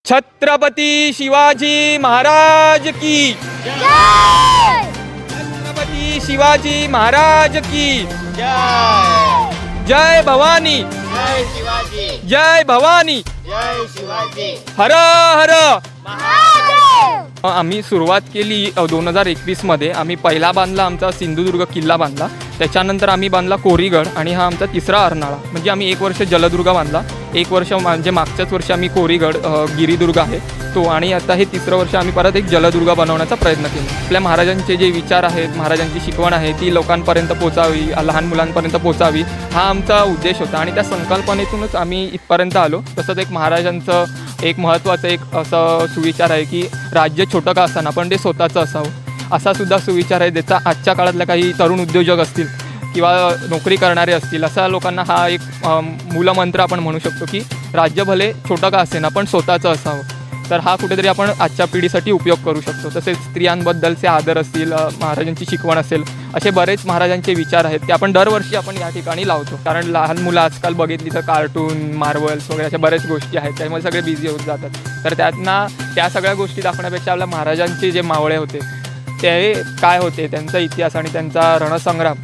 छत्रपती शिवाजी महाराज की जय छत्रपती शिवाजी महाराज की जय जय भवानी जय शिवाजी जय भवानी जय शिवाजी हर हर महादेव आम्ही सुरुवात केली 2021 मध्ये. आम्ही पहिला बांधला आमचा सिंधुदुर्ग किल्ला बांधला, त्याच्यानंतर आम्ही बांधला कोरीगड आणि हा आमचा तिसरा अर्नाळा. म्हणजे आम्ही 1 वर्ष जलदुर्ग बांधला, 1 वर्ष म्हणजे मागच्याच वर्षी आम्ही कोरीगड गिरिदुर्ग आहे तो, आणि आता हे तिसरं वर्ष आम्ही परत एक जलदुर्ग बनवण्याचा प्रयत्न केला. आपल्या महाराजांचे जे विचार आहेत, महाराजांची शिकवण आहे ती लोकांपर्यंत पोचावी, लहान मुलांपर्यंत पोचावी, हा आमचा उद्देश होता आणि त्या संकल्पनेतूनच आम्ही इथपर्यंत आलो. तसंच एक महाराजांचं एक महत्त्वाचं एक असं सुविचार आहे की राज्य छोटं का असाना पण ते स्वतःचं असावं, असा सुद्धा सुविचार आहे. ज्याचा आजच्या काळातल्या काही तरुण उद्योजक असतील किंवा नोकरी करणारे असतील अशा लोकांना हा एक मूलमंत्र आपण म्हणू शकतो की राज्य भले छोटं का असेना पण स्वतःचं असावं. तर हा कुठेतरी आपण आजच्या पिढीसाठी उपयोग करू शकतो. तसेच स्त्रियांबद्दलचे आदर असतील, महाराजांची शिकवण असेल, असे बरेच महाराजांचे विचार आहेत ते आपण दरवर्षी आपण या ठिकाणी लावतो. कारण लहान मुलं आजकाल बघितली तर कार्टून, मार्वल्स वगैरे अशा बऱ्याच गोष्टी आहेत, त्यामुळे सगळे बिझी होत जातात. तर त्यातना त्या सगळ्या गोष्टी दाखवण्यापेक्षा आपल्या महाराजांचे जे मावळे होते ते काय होते, त्यांचा इतिहास आणि त्यांचा रणसंग्राम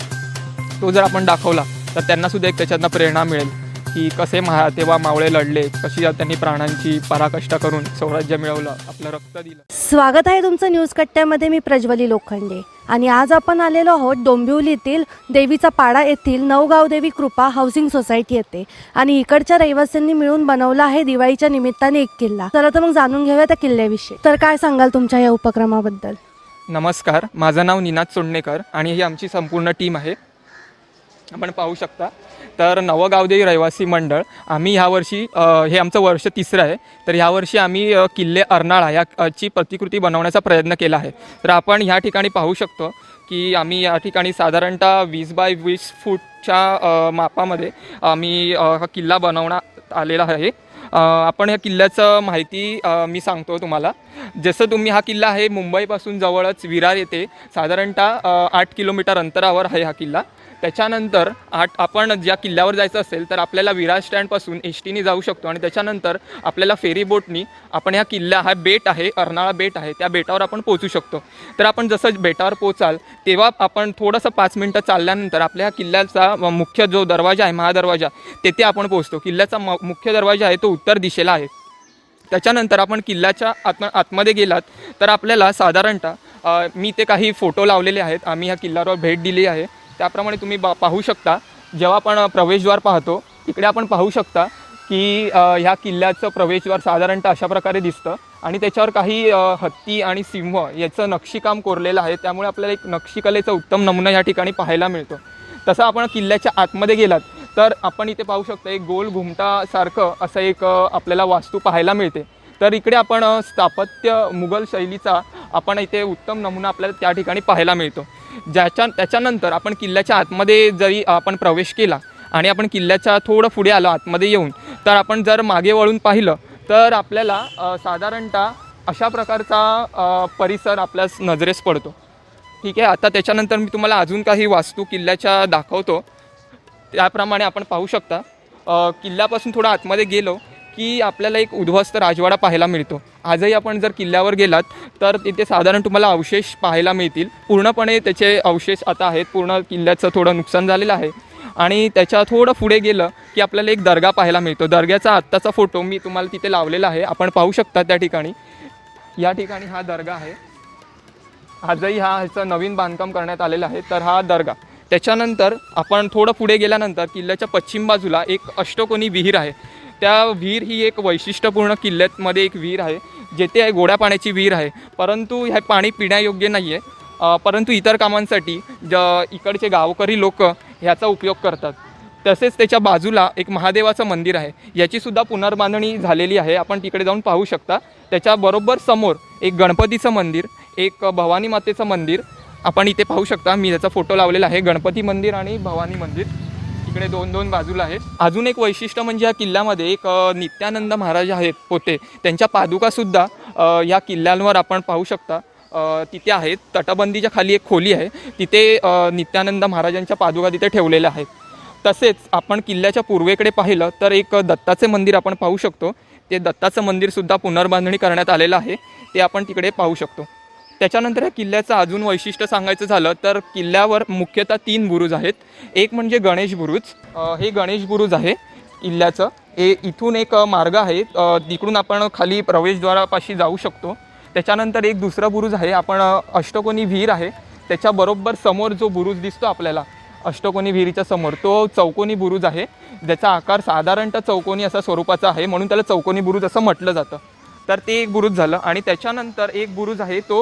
तो जर आपण दाखवला तर त्यांनासुद्धा एक त्याच्यातनं प्रेरणा मिळेल की कसे तेव्हा मावळे लढले, कशी त्यांनी प्राणांची पराकष्ट करून स्वराज्य मिळवलं, आपलं रक्त दिलं. स्वागत आहे तुमचं न्यूज कट्ट्यामध्ये. मी प्रज्वली लोखंडे आणि आज आपण आलेलो आहोत डोंबिवलीतील देवीचा पाडा येथील नवगाव देवी कृपा हाऊसिंग सोसायटी येथे, आणि इकडच्या रहिवाशांनी मिळून बनवला आहे दिवाळीच्या निमित्ताने एक किल्ला. चला तर मग जाणून घेऊया त्या किल्ल्याविषयी. तर काय सांगाल तुमच्या या उपक्रमाबद्दल? नमस्कार, माझं नाव निनाद सोडणेकर आणि ही आमची संपूर्ण टीम आहे. आपण पाहू शकता तर नवगावदेवी रहिवासी मंडळ आम्ही ह्यावर्षी हे आमचं वर्ष तिसरं आहे. तर ह्यावर्षी आम्ही किल्ले अर्नाळा याची प्रतिकृती बनवण्याचा प्रयत्न केला आहे. तर आपण ह्या ठिकाणी पाहू शकतो की आम्ही या ठिकाणी साधारणतः 20 बाय 20 फूटच्या मापामध्ये आम्ही हा किल्ला बनवण्यात आलेला आहे. आपण ह्या किल्ल्याचं माहिती मी सांगतो तुम्हाला. जसं तुम्ही हा किल्ला आहे मुंबईपासून जवळच विरार येथे साधारणतः 8 किलोमीटर अंतरावर आहे हा किल्ला. त्याच्यानंतर आपण ज्या किल्ल्यावर जायचं असेल तर आपल्याला विरार स्टँडपासून एसटीने जाऊ शकतो आणि त्याच्यानंतर आपल्याला फेरी बोटनी आपण ह्या किल्ला हा बेट आहे, अर्नाळा बेट आहे, त्या बेटावर आपण पोचू शकतो. तर आपण जसं बेटावर पोचाल तेव्हा आपण थोडंसं 5 मिनटं चालल्यानंतर आपल्या किल्ल्याचा मुख्य जो दरवाजा आहे, महादरवाजा, तेथे आपण पोचतो. किल्ल्याचा मुख्य दरवाजा आहे तो उत्तर दिशेला आहे. त्याच्यानंतर आपण किल्ल्याच्या आतमध्ये गेलात तर आपल्याला साधारणतः मी ते काही फोटो लावलेले आहेत, आम्ही ह्या किल्ल्यावर भेट दिली आहे त्याप्रमाणे तुम्ही पाहू शकता. जेव्हा आपण प्रवेशद्वार पाहतो इकडे आपण पाहू शकता की ह्या किल्ल्याचं प्रवेशद्वार साधारणतः अशा प्रकारे दिसतं आणि त्याच्यावर काही हत्ती आणि सिंह याचं नक्षीकाम कोरलेलं आहे, त्यामुळे आपल्याला एक नक्षीकलेचा उत्तम नमुना या ठिकाणी पाहायला मिळतो. तसं आपण किल्ल्याच्या आतमध्ये गेलात तर आपण इथे पाहू शकता एक गोल घुमटासारखं असं एक आपल्याला वास्तू पाहायला मिळते. तर इकडे आपण स्थापत्य मुघल शैलीचा आपण इथे उत्तम नमुना आपल्याला त्या ठिकाणी पाहायला मिळतो. त्याच्यानंतर आपण किल्ल्याच्या आतमध्ये जरी आपण प्रवेश केला आणि आपण किल्ल्याच्या थोडं पुढे आलो आतमध्ये येऊन, तर आपण जर मागे वळून पाहिलं तर आपल्याला साधारणतः अशा प्रकारचा परिसर आपल्या नजरेस पडतो. ठीक आहे. आता त्याच्यानंतर मी तुम्हाला अजून काही वास्तू किल्ल्याच्या दाखवतो. त्याप्रमाणे आपण पाहू शकता किल्ल्यापासून थोडं आतमध्ये गेलो की आपल्याला एक उद्ध्वस्त राजवाडा पाहायला मिळतो. आजही आपण जर किल्ल्यावर गेलात तर तिथे साधारण तुम्हाला अवशेष पाहायला मिळतील. पूर्णपणे त्याचे अवशेष आता आहेत, पूर्ण किल्ल्याचं थोडं नुकसान झालेलं आहे. आणि त्याच्या थोडं पुढे गेलं की आपल्याला एक दर्गा पाहायला मिळतो. दर्ग्याचा आत्ताचा फोटो मी तुम्हाला तिथे लावलेला आहे, आपण पाहू शकता त्या ठिकाणी. या ठिकाणी हा दर्गा आहे, आजही ह्याचं नवीन बांधकाम करण्यात आलेलं आहे. तर हा दर्गा. त्याच्यानंतर आपण थोडं पुढे गेल्यानंतर किल्ल्याच्या पश्चिम बाजूला एक अष्टकोनी विहीर आहे. त्या विहीर ही एक वैशिष्ट्यपूर्ण किल्ल्यामध्ये एक विहीर आहे, जेथे गोड्या पाण्याची विहीर आहे, परंतु हे पाणी पिण्यायोग्य नाही आहे, परंतु इतर कामांसाठी इकडचे गावकरी लोक ह्याचा उपयोग करतात. तसेच त्याच्या बाजूला एक महादेवाचं मंदिर आहे, याचीसुद्धा पुनर्बांधणी झालेली आहे, आपण तिकडे जाऊन पाहू शकता. त्याच्याबरोबर समोर एक गणपतीचं मंदिर, एक भवानी मातेचं मंदिर आपण इथे पाहू शकता. मी त्याचा फोटो लावलेला आहे. गणपती मंदिर आणि भवानी मंदिर इकडे दोन बाजूला आहेत. अजून एक वैशिष्ट्य म्हणजे या किल्ल्यामध्ये एक नित्यानंद महाराज आहेत पोते, त्यांच्या पादुकासुद्धा या किल्ल्यांवर आपण पाहू शकता तिथे आहेत. तटबंदीच्या खाली एक खोली आहे, तिथे नित्यानंद महाराजांच्या पादुका तिथे ठेवलेल्या आहेत. तसेच आपण किल्ल्याच्या पूर्वेकडे पाहिलं तर एक दत्ताचे मंदिर आपण पाहू शकतो. ते दत्ताचं मंदिरसुद्धा पुनर्बांधणी करण्यात आलेलं आहे, ते आपण तिकडे पाहू शकतो. त्याच्यानंतर या किल्ल्याचं अजून वैशिष्ट्य सांगायचं झालं तर किल्ल्यावर मुख्यतः 3 बुरुज आहेत. एक म्हणजे गणेश बुरुज, हे गणेश बुरुज आहे किल्ल्याचं. इथून एक मार्ग आहे, तिकडून आपण खाली प्रवेशद्वारापाशी जाऊ शकतो. त्याच्यानंतर एक दुसरा बुरुज आहे, आपण अष्टकोनी विहीर आहे त्याच्याबरोबर समोर जो बुरुज दिसतो आपल्याला अष्टकोनी विहिरीच्या समोर, तो चौकोनी बुरुज आहे, ज्याचा आकार साधारणतः चौकोनी असा स्वरूपाचा आहे, म्हणून त्याला चौकोनी बुरुज असं म्हटलं जातं. तर ते एक बुरुज झालं. आणि त्याच्यानंतर एक बुरुज आहे तो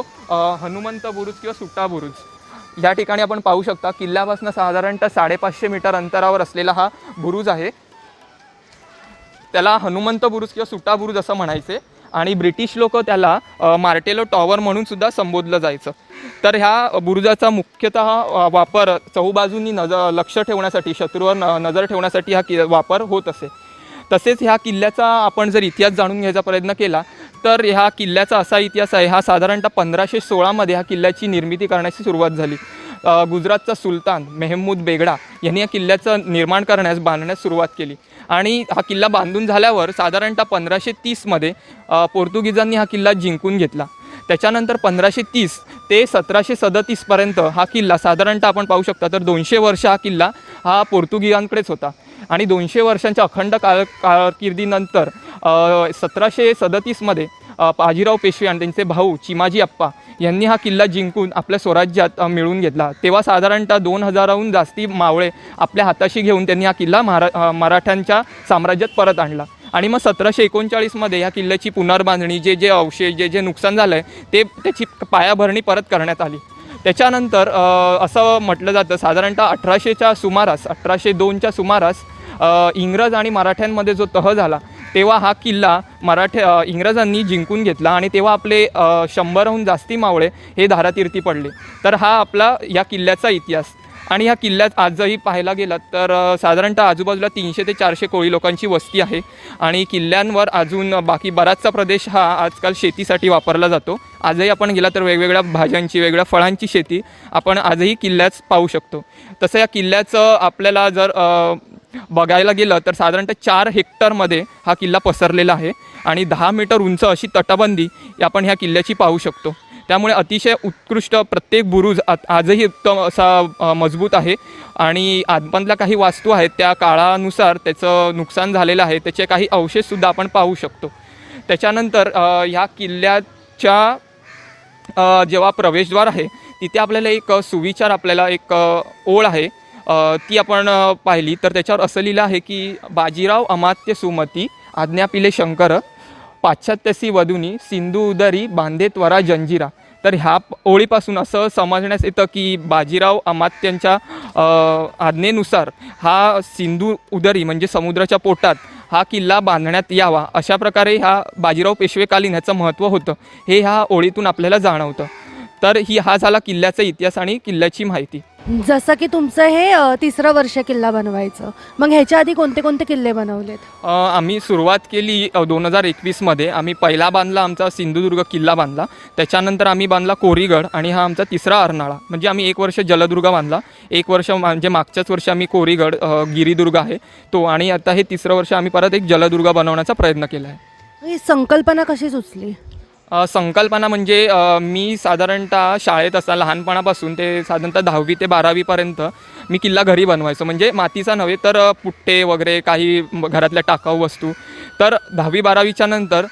हनुमंत बुरुज किंवा सुट्टा बुरुज. या ठिकाणी आपण पाहू शकता किल्ल्यापासून साधारणतः 550 मीटर अंतरावर असलेला हा बुरुज आहे. त्याला हनुमंत बुरुज किंवा सुट्टा बुरुज असं म्हणायचे आणि ब्रिटिश लोक त्याला मार्टेलो टॉवर म्हणून सुद्धा संबोधलं जायचं. तर ह्या बुरुजाचा मुख्यतः वापर चहूबाजूंनी लक्ष ठेवण्यासाठी, शत्रूवर नजर ठेवण्यासाठी हा वापर होत असे. तसेच ह्या किल्ल्याचा आपण जर इतिहास जाणून घ्यायचा प्रयत्न केला तर ह्या किल्ल्याचा असा इतिहास आहे, हा साधारणतः 1516मध्ये ह्या किल्ल्याची निर्मिती करण्याची सुरुवात झाली. गुजरातचा सुलतान मेहमूद बेगडा यांनी या किल्ल्याचं निर्माण बांधण्यास सुरुवात केली. आणि हा किल्ला बांधून झाल्यावर साधारणतः 1530मध्ये पोर्तुगीजांनी हा किल्ला जिंकून घेतला. त्याच्यानंतर 1530 ते 1737पर्यंत हा किल्ला साधारणतः आपण पाहू शकता तर 200 वर्ष हा किल्ला हा पोर्तुगीजांकडेच होता. आणि 200 वर्षांच्या अखंड कारकिर्दीनंतर 1737मध्ये बाजीराव पेशवे आणि त्यांचे भाऊ चिमाजी अप्पा यांनी हा किल्ला जिंकून आपल्या स्वराज्यात मिळवून घेतला. तेव्हा साधारणतः 2000हून जास्ती मावळे आपल्या हाताशी घेऊन त्यांनी हा किल्ला मराठ्यांच्या साम्राज्यात परत आणला. आणि मग 1739मध्ये ह्या किल्ल्याची पुनर्बांधणी, जे अवशेष जे नुकसान झालं आहे त्याची पायाभरणी परत करण्यात आली. त्याच्यानंतर असं म्हटलं जातं साधारणतः 1800च्या सुमारास 1802च्या सुमारास इंग्रज आणि मराठ्यांमध्ये जो तह झाला तेव्हा हा किल्ला इंग्रजांनी जिंकून घेतला आणि तेव्हा आपले 100हून जास्ती मावळे हे धारातीर्थी पडले. तर हा आपला या किल्ल्याचा इतिहास. आणि ह्या किल्ल्यात आजही पाहायला गेलात तर साधारणतः आजूबाजूला 300 ते 400 कोळी लोकांची वस्ती आहे. आणि किल्ल्यांवर अजून बाकी बराचसा प्रदेश हा आजकाल शेतीसाठी वापरला जातो. आजही आपण गेला तर वेगवेगळ्या भाज्यांची, वेगवेगळ्या फळांची शेती आपण आजही किल्ल्यात पाहू शकतो. तसं या किल्ल्याचं आपल्याला जर बघायला गेलं तर साधारणतः 4 हेक्टरमध्ये हा किल्ला पसरलेला आहे आणि 10 मीटर उंच अशी तटबंदी आपण ह्या किल्ल्याची पाहू शकतो. त्यामुळे अतिशय उत्कृष्ट प्रत्येक बुरुज आजही उत्तम असा मजबूत आहे. आणि आतमधल्या काही वास्तू आहेत त्या काळानुसार त्याचं नुकसान झालेलं आहे, त्याचे काही अवशेषसुद्धा आपण पाहू शकतो. त्याच्यानंतर ह्या किल्ल्याच्या जेव्हा प्रवेशद्वार आहे तिथे आपल्याला एक सुविचार, आपल्याला एक ओळ आहे ती आपण पाहिली तर त्याच्यावर असं लिहिलं आहे की बाजीराव अमात्य सुमती आज्ञापिले शंकर पाश्चात्यसी वधुनी सिंधू उदरी बांधे त्वरा जंजिरा. तर ह्या ओळीपासून असं समजण्यास येतं की बाजीराव अमात्यांच्या आज्ञेनुसार हा सिंधू उदरी म्हणजे समुद्राच्या पोटात हा किल्ला बांधण्यात यावा, अशा प्रकारे ह्या बाजीराव पेशवेकालीन ह्याचं महत्त्व होतं हे ह्या ओळीतून आपल्याला जाणवतं. तर हा झाला किल्ल्याचा इतिहास आणि किल्ल्याची माहिती. जसं की तुमचं हे 3रं वर्ष किल्ला बनवायचं, मग ह्याच्या आधी कोणते कोणते किल्ले बनवलेत? आम्ही सुरुवात केली 2021मध्ये. आम्ही पहिला बांधला आमचा सिंधुदुर्ग किल्ला बांधला, त्याच्यानंतर आम्ही बांधला कोरीगड आणि हा आमचा 3रा अर्नाळा. म्हणजे आम्ही 1 वर्ष जलदुर्ग बांधला, 1 वर्ष म्हणजे मागच्याच वर्षी आम्ही कोरीगड गिरिदुर्ग आहे तो, आणि आता हे 3रं वर्ष आम्ही परत एक जलदुर्ग बनवण्याचा प्रयत्न केला आहे. ही संकल्पना कशी सुचली? संकल्पना म्हणजे मी साधारणतः शाळेत असताना लहानपणापासून ते साधारणतः 10वी ते 12वीपर्यंत मी किल्ला घरी बनवायचो. म्हणजे मातीचा नव्हे तर पुट्टे वगैरे काही घरातल्या टाकाऊ वस्तू. तर 10वी-12वीच्या नंतर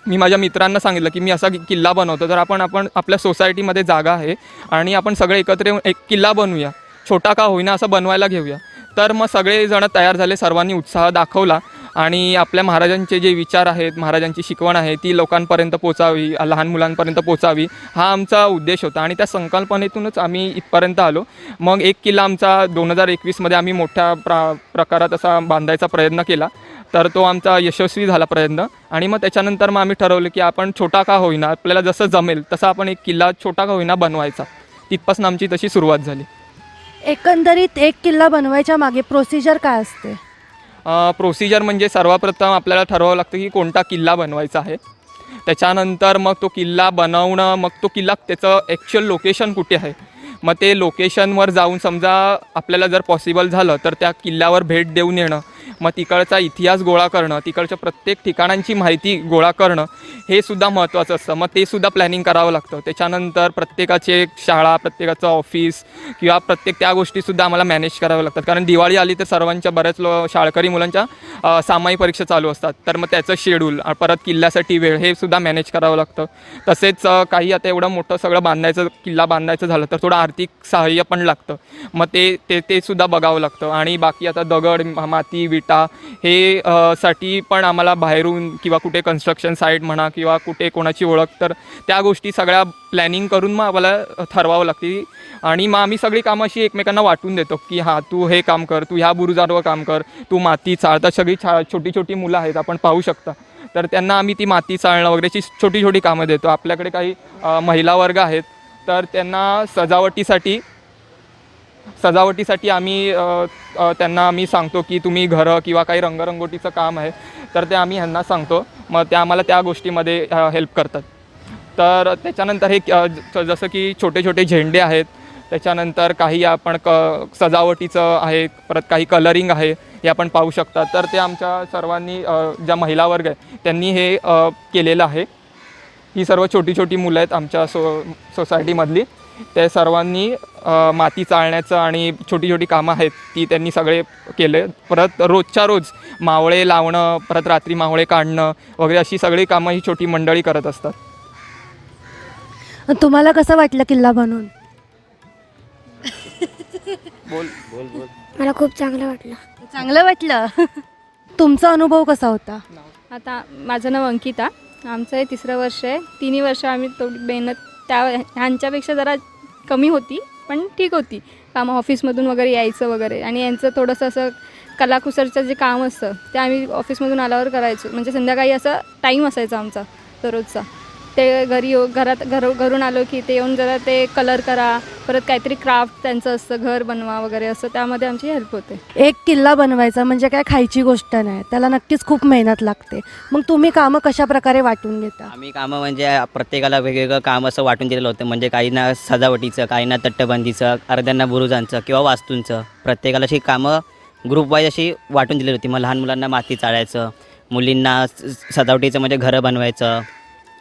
मी माझ्या मित्रांना सांगितलं की मी असा किल्ला बनवतो, तर आपण आपल्या सोसायटीमध्ये जागा आहे आणि आपण सगळे एकत्र येऊन एक किल्ला बनवूया, छोटा का होईना असं बनवायला घेऊया. तर मग सगळेजण तयार झाले, सर्वांनी उत्साह दाखवला आणि आपल्या महाराजांचे जे विचार आहेत, महाराजांची शिकवण आहे ती लोकांपर्यंत पोचावी, लहान मुलांपर्यंत पोचावी, हा आमचा उद्देश होता. आणि त्या संकल्पनेतूनच आम्ही इथपर्यंत आलो. मग एक किल्ला आमचा 2021मध्ये आम्ही मोठ्या प्रकारात असा बांधायचा प्रयत्न केला, तर तो आमचा यशस्वी झाला प्रयत्न. आणि मग त्याच्यानंतर मग आम्ही ठरवलं की आपण छोटा का होईना, आपल्याला जसं जमेल तसा आपण एक किल्ला छोटा का होईना बनवायचा. तिथपासून आमची तशी सुरुवात झाली. एकंदरीत एक किल्ला बनवायच्या मागे प्रोसिजर काय असते? प्रोसिजर म्हणजे सर्वप्रथम आपल्याला ठरवावं लागतं की कोणता किल्ला बनवायचा आहे. त्याच्यानंतर मग तो किल्ला बनवणं, मग तो किल्ला त्याचं ॲक्च्युअल लोकेशन कुठे आहे, मग ते लोकेशनवर जाऊन समजा आपल्याला जर पॉसिबल झालं तर त्या किल्ल्यावर भेट देऊन येणं, मग तिकडचा इतिहास गोळा करणं, तिकडच्या प्रत्येक ठिकाणांची माहिती गोळा करणं हे सुद्धा महत्त्वाचं असतं. मग ते सुद्धा प्लॅनिंग करावं लागतं. त्याच्यानंतर प्रत्येकाचे शाळा, प्रत्येकाचं ऑफिस किंवा प्रत्येक त्या गोष्टीसुद्धा आम्हाला मॅनेज कराव्या लागतात. कारण दिवाळी आली तर सर्वांच्या बऱ्याच शाळकरी मुलांच्या सामायिक परीक्षा चालू असतात. तर मग त्याचं शेड्यूल, परत किल्ल्यासाठी वेळ, हे सुद्धा मॅनेज करावं लागतं. तसेच काही आता एवढं मोठं सगळं बांधायचं, किल्ला बांधायचं झालं तर थोडं आर्थिक सहाय्य पण लागतं. मग ते सुद्धा बघावं लागतं. आणि बाकी आता दगड, माती, विटा हे साठी पण आम्हाला बाहेरून किंवा कुठे कन्स्ट्रक्शन साईट म्हणा किंवा कुठे कोणाची ओळख, तर त्या गोष्टी सगळ्या प्लॅनिंग करून मग आम्हाला ठरवावं लागते. आणि मग आम्ही सगळी कामं अशी एकमेकांना वाटून देतो की हां, तू हे काम कर, तू ह्या बुरुजावर काम कर, तू माती चाळता. सगळी छोटी छोटी मुलं आहेत, आपण पाहू शकता. तर त्यांना आम्ही ती माती चाळणं वगैरेची छोटी छोटी कामं देतो. आपल्याकडे काही महिला वर्ग आहेत, तर त्यांना सजावटीसाठी आम्ही त्यांना आम्ही सांगतो की तुम्ही घरं किंवा काही रंगरंगोटीचं काम आहे तर ते आम्ही ह्यांना सांगतो. मग ते आम्हाला त्या गोष्टीमध्ये हेल्प करतात. तर त्याच्यानंतर हे जसं की छोटे छोटे झेंडे आहेत, त्याच्यानंतर काही आपण सजावटीचं आहे, परत काही कलरिंग आहे, हे आपण पाहू शकता. तर ते आमच्या सर्वांनी ज्या महिला वर्ग आहे त्यांनी हे केलेलं आहे. ही सर्व छोटी छोटी मुलं आहेत आमच्या सोसायटीमधली. ते सर्वांनी माती चाळण्याचं आणि छोटी छोटी कामं आहेत ती त्यांनी सगळे केले. परत रोजच्या रोज मावळे लावणं, परत रात्री मावळे काढणं वगैरे अशी सगळी कामं ही छोटी मंडळी करत असतात. तुम्हाला कसं वाटलं किल्ला बनवून? बोल. मला खूप चांगलं वाटलं. चांगलं वाटलं. तुमचा अनुभव कसा होता? आता माझं नाव अंकिता. आमचं हे 3रं वर्ष आहे. 3 वर्ष आम्ही थोडी मेहनत ह्यांच्यापेक्षा जरा कमी होती, पण ठीक होती. कामं ऑफिसमधून वगैरे यायचं वगैरे, आणि यांचं थोडंसं असं कलाकुसरचं जे काम असतं ते आम्ही ऑफिसमधून आल्यावर करायचो. म्हणजे संध्याकाळी असा टाईम असायचा आमचा दररोजचा. ते घरून आलो की ते येऊन जरा ते कलर करा, परत काहीतरी क्राफ्ट त्यांचं असतं, घर बनवा वगैरे असं, त्यामध्ये आमची हेल्प होते. एक किल्ला बनवायचा म्हणजे काय खायची गोष्ट नाही, त्याला नक्कीच खूप मेहनत लागते. मग तुम्ही कामं कशा प्रकारे वाटून घेता? आम्ही कामं म्हणजे प्रत्येकाला वेगवेगळं काम असं वाटून दिलेलं होतं. म्हणजे काहींना सजावटीचं, काहींना तट्टबंदीचं, अर्ध्यांना बुरुजांचं किंवा वास्तूंचं, प्रत्येकाला अशी कामं ग्रुप वाईज अशी वाटून दिलेली होती. मग लहान मुलांना माती चाळायचं, मुलींना सजावटीचं म्हणजे घरं बनवायचं,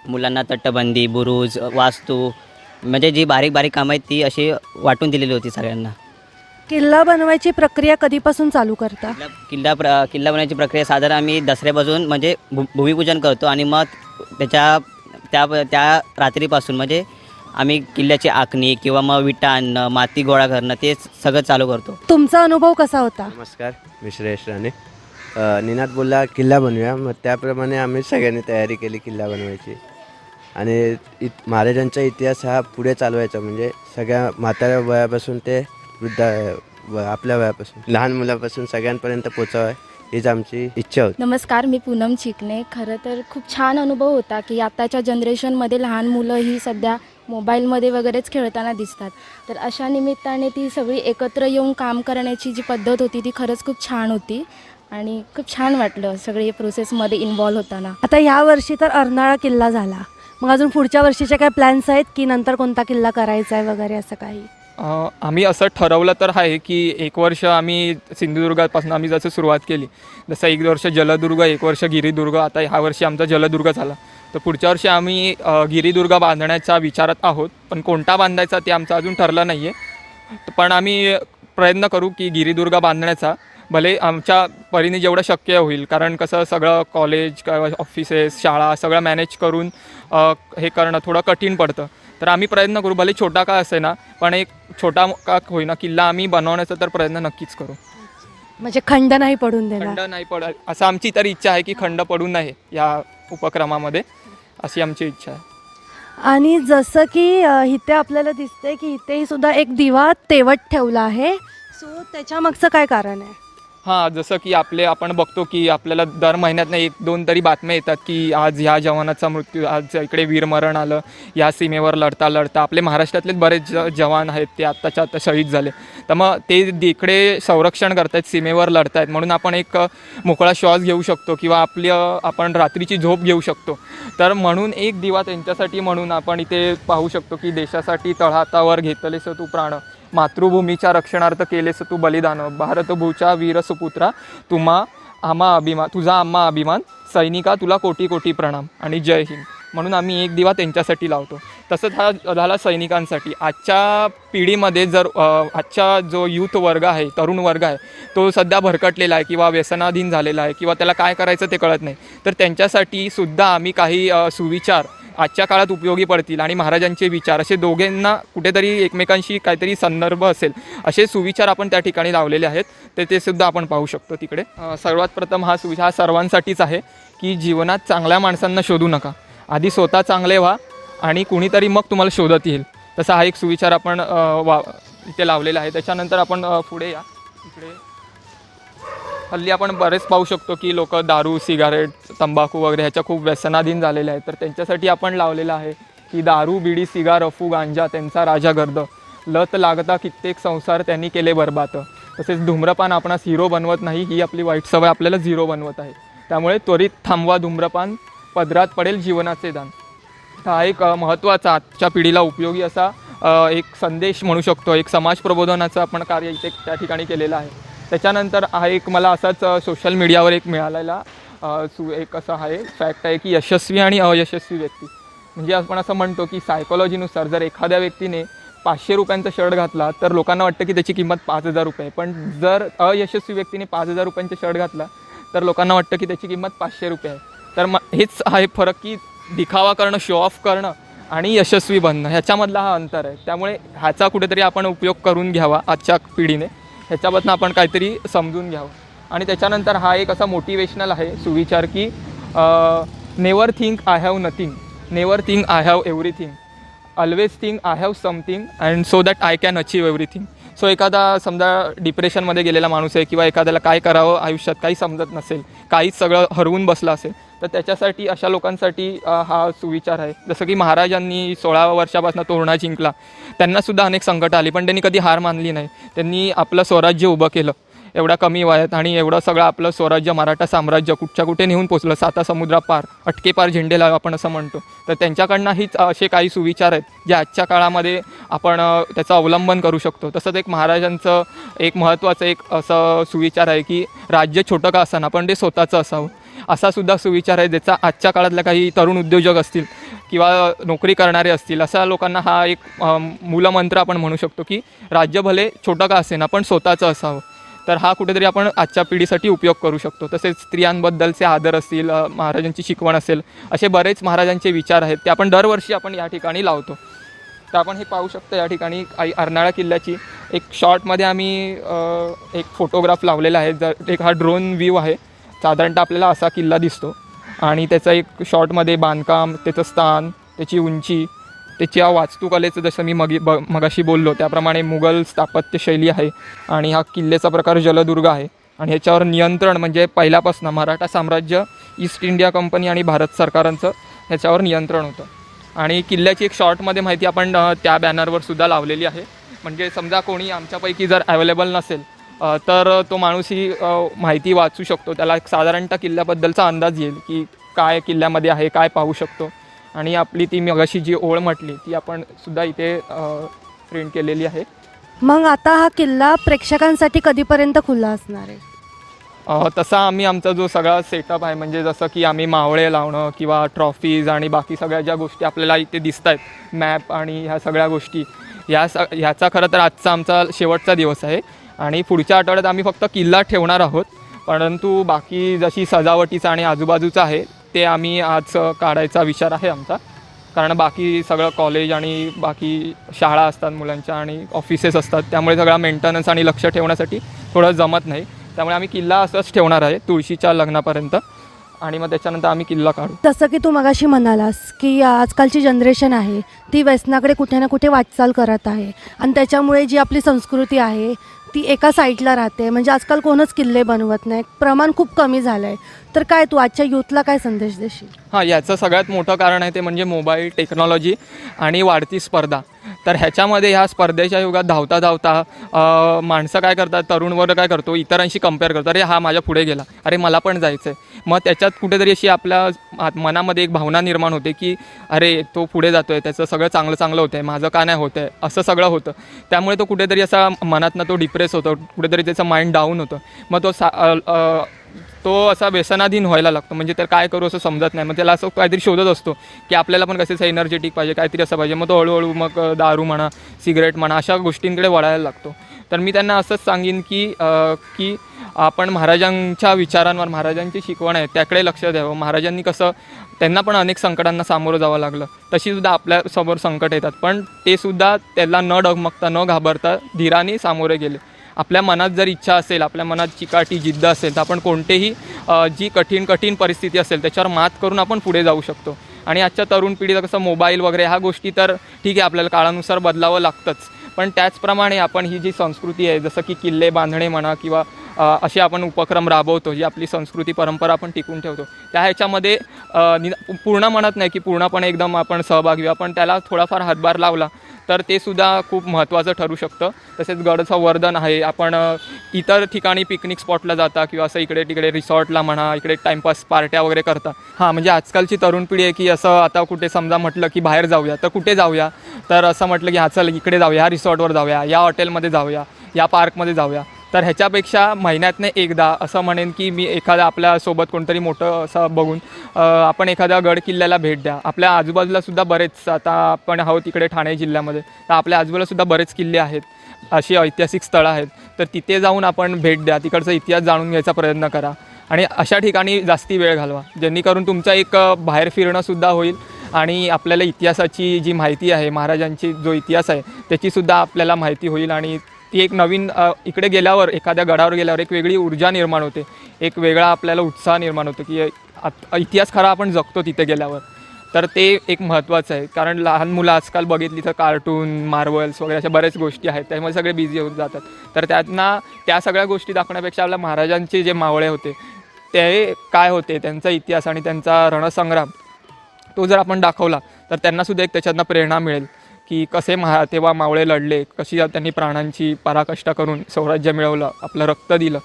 मुलांना तट्टबंदी, बुरुज, वास्तू, म्हणजे जी बारीक बारीक कामं आहेत ती अशी वाटून दिलेली होती सगळ्यांना. किल्ला बनवायची प्रक्रिया कधीपासून चालू करता? किल्ला बनवायची प्रक्रिया साधारण आम्ही दसऱ्यापासून म्हणजे भूमिपूजन करतो, आणि मग त्या रात्रीपासून म्हणजे आम्ही किल्ल्याची आखणी किंवा मग विटा आणणं, माती गोळा करणं, ते सगळं चालू करतो. तुमचा अनुभव कसा होता? नमस्कार, मी श्रेयश राणे. निनाद बोलला किल्ला बनवूया, मग त्याप्रमाणे आम्ही सगळ्यांनी तयारी केली किल्ला बनवायची. आणि महाराजांचा इतिहास हा पुढे चालवायचा, म्हणजे सगळ्या म्हाताऱ्या वयापासून ते वृद्ध आपल्या वयापासून लहान मुलापासून सगळ्यांपर्यंत पोचावं हीच आमची इच्छा होती. नमस्कार, मी पूनम चिकणे. खरं तर खूप छान अनुभव होता की आताच्या जनरेशनमध्ये लहान मुलं ही सध्या मोबाईलमध्ये वगैरेच खेळताना दिसतात. तर अशा निमित्ताने ती सगळी एकत्र येऊन काम करण्याची जी पद्धत होती ती खरंच खूप छान होती, आणि खूप छान वाटलं सगळे प्रोसेसमध्ये इन्वॉल्व होताना. आता ह्या वर्षी तर अर्नाळा किल्ला झाला, मग अजून पुढच्या वर्षीचे काय प्लॅन्स आहेत की नंतर कोणता किल्ला करायचा आहे वगैरे असं काही? आम्ही असं ठरवलं तर आहे की 1 वर्ष आम्ही सिंधुदुर्गापासून आम्ही जसं सुरुवात केली, जसं 1 वर्ष जलदुर्ग, 1 वर्ष गिरिदुर्ग, आता ह्या वर्षी आमचा जलदुर्ग झाला. तर पुढच्या वर्षी आम्ही गिरिदुर्ग बांधण्याचा विचारात आहोत, पण कोणता बांधायचा ते आमचं अजून ठरलं नाही आहे. पण आम्ही प्रयत्न करू की गिरिदुर्ग बांधण्याचा, भले आमच्या परीने जेवढं शक्य होईल. कारण कसं सगळं कॉलेज, ऑफिसेस, शाळा सगळं मॅनेज करून हे करणं थोडं कठीण पडतं. तर आम्ही प्रयत्न करू, भले छोटा का असे ना, पण एक छोटा का होईना किल्ला आम्ही बनवण्याचा तर प्रयत्न नक्कीच करू. म्हणजे खंड नाही पडून देणार? खंड नाही पड असं आमची तर इच्छा आहे की खंड पडू नये या उपक्रमामध्ये, अशी आमची इच्छा आहे. आणि जसं की इथे आपल्याला दिसतंय की इथेही सुद्धा एक दिवा तेवत ठेवला आहे, सो त्याच्या मागचं काय कारण आहे? हां, जसं की आपण बघतो की आपल्याला दर महिन्यातनं 1-2 तरी बातम्या येतात की आज ह्या जवानाचा मृत्यू, आज इकडे वीरमरण आलं, या सीमेवर लढता आपले महाराष्ट्रातलेच बरेच जवान आहेत ते आत्ताच्या आत्ता शहीद झाले. तर मग ते इकडे संरक्षण करतायत, सीमेवर लढतायत, म्हणून आपण एक मोकळा श्वास घेऊ शकतो किंवा आपण रात्रीची झोप घेऊ शकतो. तर म्हणून एक दिवा त्यांच्यासाठी म्हणून आपण इथे पाहू शकतो की देशासाठी तळहातावर घेतलेस तू प्राण, मातृभूमीच्या रक्षणार्थ केलेस तू बलिदान, भारतभूच्या वीर सुपुत्रा तुम्हा तुझा आम्हा अभिमान, सैनिका तुला कोटी कोटी प्रणाम आणि जय हिंद. म्हणून आम्ही एक दिवा त्यांच्यासाठी लावतो. तसंच हा झाला सैनिकांसाठी. आजच्या पिढीमध्ये जर आजचा जो यूथ वर्ग आहे, तरुण वर्ग आहे, तो सध्या भरकटलेला आहे किंवा व्यसनाधीन झालेला आहे किंवा त्याला काय करायचं ते कळत नाही. तर त्यांच्यासाठी सुद्धा आम्ही काही सुविचार आजच्या काळात उपयोगी पडतील आणि महाराजांचे विचार असे दोघांना कुठेतरी एकमेकांशी काहीतरी संदर्भ असेल असे सुविचार आपण त्या ठिकाणी लावलेले आहेत. ते सुद्धा आपण पाहू शकतो तिकडे. सर्वात प्रथम हा सुविचार हा सर्वांसाठीच आहे की जीवनात चांगल्या माणसांना शोधू नका, आधी स्वतः चांगले व्हा आणि कुणीतरी मग तुम्हाला शोधत येईल. तसा हा एक सुविचार आपण इथे लावलेला आहे. त्याच्यानंतर आपण पुढे या. इकडे हल्ली आपण बरेच पाहू शकतो की लोक दारू, सिगारेट, तंबाखू वगैरे ह्याच्या खूप व्यसनाधीन झालेले आहेत. तर त्यांच्यासाठी आपण लावलेलं आहे की दारू, बिडी, सिगार, अफू, गांजा त्यांचा राजा गर्द, लत लागता कित्येक संसार त्यांनी केले बरबाद. तसेच धूम्रपान आपणास हिरो बनवत नाही, ही आपली वाईट सवय आपल्याला झिरो बनवत आहे. त्यामुळे त्वरित थांबवा धूम्रपान, पदरात पडेल जीवनाचे दान. हा एक महत्त्वाचा आजच्या पिढीला उपयोगी असा एक संदेश म्हणू शकतो, एक समाज प्रबोधनाचं आपण कार्य इथे त्या ठिकाणी केलेलं आहे. त्याच्यानंतर हा एक मला असाच सोशल मीडियावर एक मिळालेला एक असा आहे फॅक्ट आहे की यशस्वी आणि अयशस्वी व्यक्ती, म्हणजे आपण असं म्हणतो की सायकोलॉजीनुसार जर एखाद्या व्यक्तीने 500 रुपयांचा शर्ट घातला तर लोकांना वाटतं की त्याची किंमत 5,000 रुपये, पण जर अयशस्वी व्यक्तीने 5,000 रुपयांचा शर्ट घातला तर लोकांना वाटतं की त्याची किंमत 500 रुपये आहे. तर हेच आहे फरक की दिखावा करणं, शो ऑफ करणं आणि यशस्वी बनणं ह्याच्यामधला हा अंतर आहे. त्यामुळे ह्याचा कुठेतरी आपण उपयोग करून घ्यावा आजच्या पिढीने, ह्याच्याबद्दल आपण काहीतरी समजून घ्यावं. आणि त्याच्यानंतर हा एक असा मोटिवेशनल आहे सुविचार की never think I have nothing, never think I have everything, always think I have something and so that I can achieve everything. So एखादा समजा डिप्रेशनमध्ये गेलेला माणूस आहे किंवा एखाद्याला काय करावं आयुष्यात काही समजत नसेल, काहीच सगळं हरवून बसलं असेल, तर त्याच्यासाठी अशा लोकांसाठी हा सुविचार आहे. जसं की महाराजांनी 16 वर्षापासून तोरणा जिंकला, त्यांनासुद्धा अनेक संकट आली पण त्यांनी कधी हार मानली नाही. त्यांनी आपलं स्वराज्य उभं केलं एवढ्या कमी वयात आणि एवढं सगळं आपलं स्वराज्य, मराठा साम्राज्य कुठच्या कुठे नेऊन पोचलं, 7 समुद्रापार, अटकेपार झेंडे लाव आपण असं म्हणतो. तर त्यांच्याकडनं हीच असे काही सुविचार आहेत जे आजच्या काळामध्ये आपण त्याचं अवलंबन करू शकतो. तसंच एक महाराजांचं एक महत्त्वाचं एक असं सुविचार आहे की राज्य छोटं का असावं पण ते स्वतःचं असावं, असा सुद्धा सुविचार आहे ज्याचा आजच्या काळातल्या काही तरुण उद्योजक असतील किंवा नोकरी करणारे असतील अशा लोकांना हा एक मूलमंत्र आपण म्हणू शकतो की राज्य भले छोटं का असेना पण स्वतःचं असावं. तर हा कुठेतरी आपण आजच्या पिढीसाठी उपयोग करू शकतो. तसेच स्त्रियांबद्दलचे आदर असतील, महाराजांची शिकवण असेल, असे बरेच महाराजांचे विचार आहेत ते आपण दरवर्षी आपण या ठिकाणी लावतो. तर आपण हे पाहू शकतो या ठिकाणी अर्नाळा किल्ल्याची एक शॉर्टमध्ये आम्ही एक फोटोग्राफ लावलेला आहे. एक हा ड्रोन व्ह्यू आहे, साधारणतः आपल्याला असा किल्ला दिसतो आणि त्याचं एक शॉर्टमध्ये बांधकाम, त्याचं स्थान, त्याची उंची, त्याच्या वास्तुकलेचं जसं मी मगाशी बोललो त्याप्रमाणे मुघल स्थापत्यशैली आहे आणि हा किल्ल्याचा प्रकार जलदुर्ग आहे. आणि ह्याच्यावर नियंत्रण म्हणजे पहिल्यापासून मराठा साम्राज्य, ईस्ट इंडिया कंपनी आणि भारत सरकारांचं ह्याच्यावर नियंत्रण होतं. आणि किल्ल्याची एक शॉर्टमध्ये माहिती आपण त्या बॅनरवर सुद्धा लावलेली आहे. म्हणजे समजा कोणी आमच्यापैकी जर अवेलेबल नसेल तर तो माणूस ही माहिती वाचू शकतो, त्याला एक साधारणतः किल्ल्याबद्दलचा अंदाज येईल की काय किल्ल्यामध्ये आहे, काय पाहू शकतो. आणि आपली ती मगाशी जी ओळ म्हटली ती आपण सुद्धा इथे प्रिंट केलेली आहे. मग आता हा किल्ला प्रेक्षकांसाठी कधीपर्यंत खुला असणार आहे? तसा आम्ही आमचा जो सगळा सेटअप आहे म्हणजे जसं की आम्ही मावळे लावणं किंवा ट्रॉफीज आणि बाकी सगळ्या ज्या गोष्टी आपल्याला इथे दिसत आहेत, मॅप आणि ह्या सगळ्या गोष्टी, ह्याचा खरं तर आजचा आमचा शेवटचा दिवस आहे आणि पुढच्या आठवड्यात आम्ही फक्त किल्ला ठेवणार आहोत. परंतु बाकी जशी सजावटीचं आणि आजूबाजूचं आहे ते आम्ही आज काढायचा विचार आहे आमचा, कारण बाकी सगळं कॉलेज आणि बाकी शाळा असतात मुलांच्या आणि ऑफिसेस असतात, त्यामुळे सगळा मेंटेनन्स आणि लक्ष ठेवण्यासाठी थोडं जमत नाही. त्यामुळे आम्ही किल्ला असंच ठेवणार आहे तुळशीच्या लग्नापर्यंत आणि मग त्याच्यानंतर आम्ही किल्ला काढू. तसं की तू मगाशी म्हणालास की आजकालची जनरेशन आहे ती व्यसनाकडे कुठे ना कुठे वाटचाल करत आहे आणि त्याच्यामुळे जी आपली संस्कृती आहे ती एका साईडला राहते. म्हणजे आजकाल कोणच किल्ले बनवत नाही, प्रमाण खूप कमी झालं आहे. तर काय तू आजच्या यूथला काय संदेश देशील? हां, याचं सगळ्यात मोठं कारण आहे ते म्हणजे मोबाईल, टेक्नॉलॉजी आणि वाढती स्पर्धा. तर ह्याच्यामध्ये ह्या स्पर्धेच्या युगात धावता धावता माणसं काय करतात, तरुण वर्ग काय करतो, इतरांशी कम्पेअर करतो. अरे हा माझ्या पुढे गेला, अरे मला पण जायचं आहे. मग त्याच्यात कुठेतरी अशी आपल्या मनामध्ये एक भावना निर्माण होते की अरे तो पुढे जातो आहे, त्याचं सगळं चांगलं चांगलं होतं आहे, माझं का नाही होतं आहे, असं सगळं होतं. त्यामुळे तो कुठेतरी असा मनातनं तो डिप्रेस होतो, कुठेतरी त्याचं माइंड डाऊन होतं. मग तो तो असा व्यसनाधीन व्हायला लागतो. म्हणजे त्याला काय करू असं समजत नाही. मग त्याला असं काहीतरी शोधत असतो की आपल्याला पण कसं एनर्जेटिक पाहिजे, काहीतरी असं पाहिजे. मग तो हळूहळू मग दारू म्हणा, सिगरेट म्हणा, अशा गोष्टींकडे वळायला लागतो. तर मी त्यांना असंच सांगेन की आपण महाराजांच्या विचारांवर, महाराजांची शिकवण आहे त्याकडे लक्ष द्यावं. महाराजांनी कसं त्यांना पण अनेक संकटांना सामोरं जावं लागलं, तशीसुद्धा आपल्यासमोर संकट येतात, पण ते सुद्धा त्याला न डगमगता, न घाबरता धीराने सामोरे गेले. आपल्या मनात जर इच्छा असेल, आपल्या मनात चिकाटी जिद्द असेल, तर आपण कोणतेही जी कठीण परिस्थिती असेल त्याच्यावर मात करून आपण पुढे जाऊ शकतो. आणि आजच्या तरुण पिढीला कसं मोबाईल वगैरे ह्या गोष्टी तर ठीक आहे, आपल्याला काळानुसार बदलावं लागतंच, पण त्याचप्रमाणे आपण ही जी संस्कृती आहे, जसं की किल्ले बांधणे म्हणा किंवा असे आपण उपक्रम राबवतो, जी आपली संस्कृती परंपरा आपण टिकून ठेवतो, त्या ह्याच्यामध्ये पूर्ण म्हणत नाही की पूर्णपणे एकदम आपण सहभागी व्हा, पण त्याला थोडाफार हातभार लावला तर ते सुद्धा खूप महत्त्वाचं ठरू शकतं. तसेच गड संवर्धन आहे. आपण इतर ठिकाणी पिकनिक स्पॉटला जाता किंवा असं इकडे तिकडे रिसॉर्टला म्हणा, इकडे टाईमपास पार्ट्या वगैरे करता. हां, म्हणजे आजकालची तरुण पिढी आहे की असं आता कुठे समजा म्हटलं की बाहेर जाऊया, तर कुठे जाऊया, तर असं म्हटलं की हां चल इकडे जाऊया, ह्या रिसॉर्टवर जाऊया, या हॉटेलमध्ये जाऊया, या पार्कमध्ये जाऊया. तर ह्याच्यापेक्षा महिन्यातनं एकदा असं म्हणेन की मी एखादा आपल्यासोबत कोणतरी मोठं असं बघून आपण एखाद्या गड किल्ल्याला भेट द्या. आपल्या आजूबाजूलासुद्धा बरेच, आता आपण आहोत इकडे ठाणे जिल्ह्यामध्ये, तर आपल्या आजूबाजूलासुद्धा बरेच किल्ले आहेत, अशी ऐतिहासिक स्थळं आहेत. तर तिथे जाऊन आपण भेट द्या, तिकडचा इतिहास जाणून घ्यायचा प्रयत्न करा आणि अशा ठिकाणी जास्ती वेळ घालवा, जेणेकरून तुमचा एक बाहेर फिरणंसुद्धा होईल आणि आपल्याला इतिहासाची जी माहिती आहे, महाराजांची जो इतिहास आहे त्याचीसुद्धा आपल्याला माहिती होईल. आणि ती एक नवीन इकडे गेल्यावर, एखाद्या गडावर गेल्यावर एक वेगळी ऊर्जा निर्माण होते, एक वेगळा आपल्याला उत्साह निर्माण होतो की इतिहास खरा आपण जगतो तिथे गेल्यावर. तर ते एक महत्त्वाचं आहे, कारण लहान मुलं आजकाल बघितली तर कार्टून, मार्वल्स वगैरे अशा बऱ्याच गोष्टी आहेत, त्यामुळे सगळे बिझी होऊन जातात. तर त्यांना त्या सगळ्या गोष्टी दाखवण्यापेक्षा आपल्या महाराजांचे जे मावळे होते ते काय होते, त्यांचा इतिहास आणि त्यांचा रणसंग्राम तो जर आपण दाखवला तर त्यांनासुद्धा एक त्याच्यातनं प्रेरणा मिळेल की कसे तेव्हा मावळे लढले, कशी त्यांनी प्राणांची पराकाष्ठा करून स्वराज्य मिळवलं, आपलं रक्त दिलं.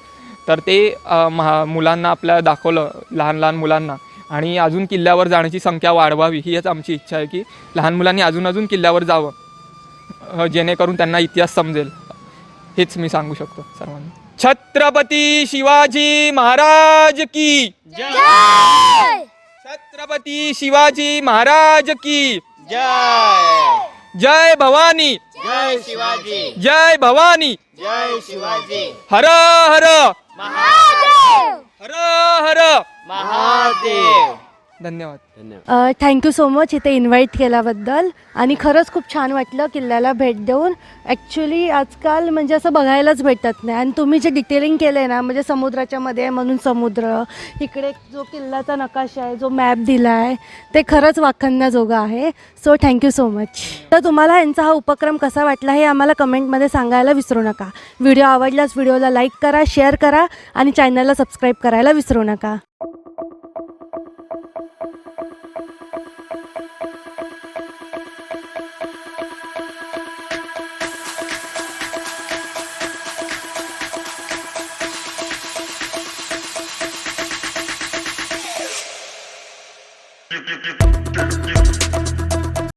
तर ते मुलांना आपल्या दाखवलं, लहान लहान मुलांना. आणि अजून किल्ल्यावर जाण्याची संख्या वाढवावी हीच आमची इच्छा आहे की लहान मुलांनी अजून किल्ल्यावर जावं, जेणेकरून त्यांना इतिहास समजेल. हेच मी सांगू शकतो सर्वांना. छत्रपती शिवाजी महाराज की जय छत्रपती शिवाजी महाराज की जय जय भवानी, जय शिवाजी, जय भवानी, जय शिवाजी. हर हर महादेव, हर हर. महादेव. धन्यवाद. धन्यवाद. थँक्यू सो मच इथे इन्व्हाइट केल्याबद्दल. आणि खरंच खूप छान वाटलं किल्ल्याला भेट देऊन. ॲक्च्युली आजकाल म्हणजे असं बघायलाच भेटत नाही. आणि तुम्ही जे डिटेलिंग केलं आहे ना, म्हणजे समुद्राच्या मध्ये आहे म्हणून समुद्र, इकडे जो किल्ल्याचा नकाशा आहे, जो मॅप दिला आहे, ते खरंच वाखाणण्याजोगं आहे. So thank you so much. तर तुम्हाला यांचा हा उपक्रम कसा वाटला हे आम्हाला कमेंटमध्ये सांगायला विसरू नका. व्हिडिओ आवडल्यास व्हिडिओला लाईक करा, शेअर करा आणि चॅनलला सबस्क्राईब करायला विसरू नका. Thank you.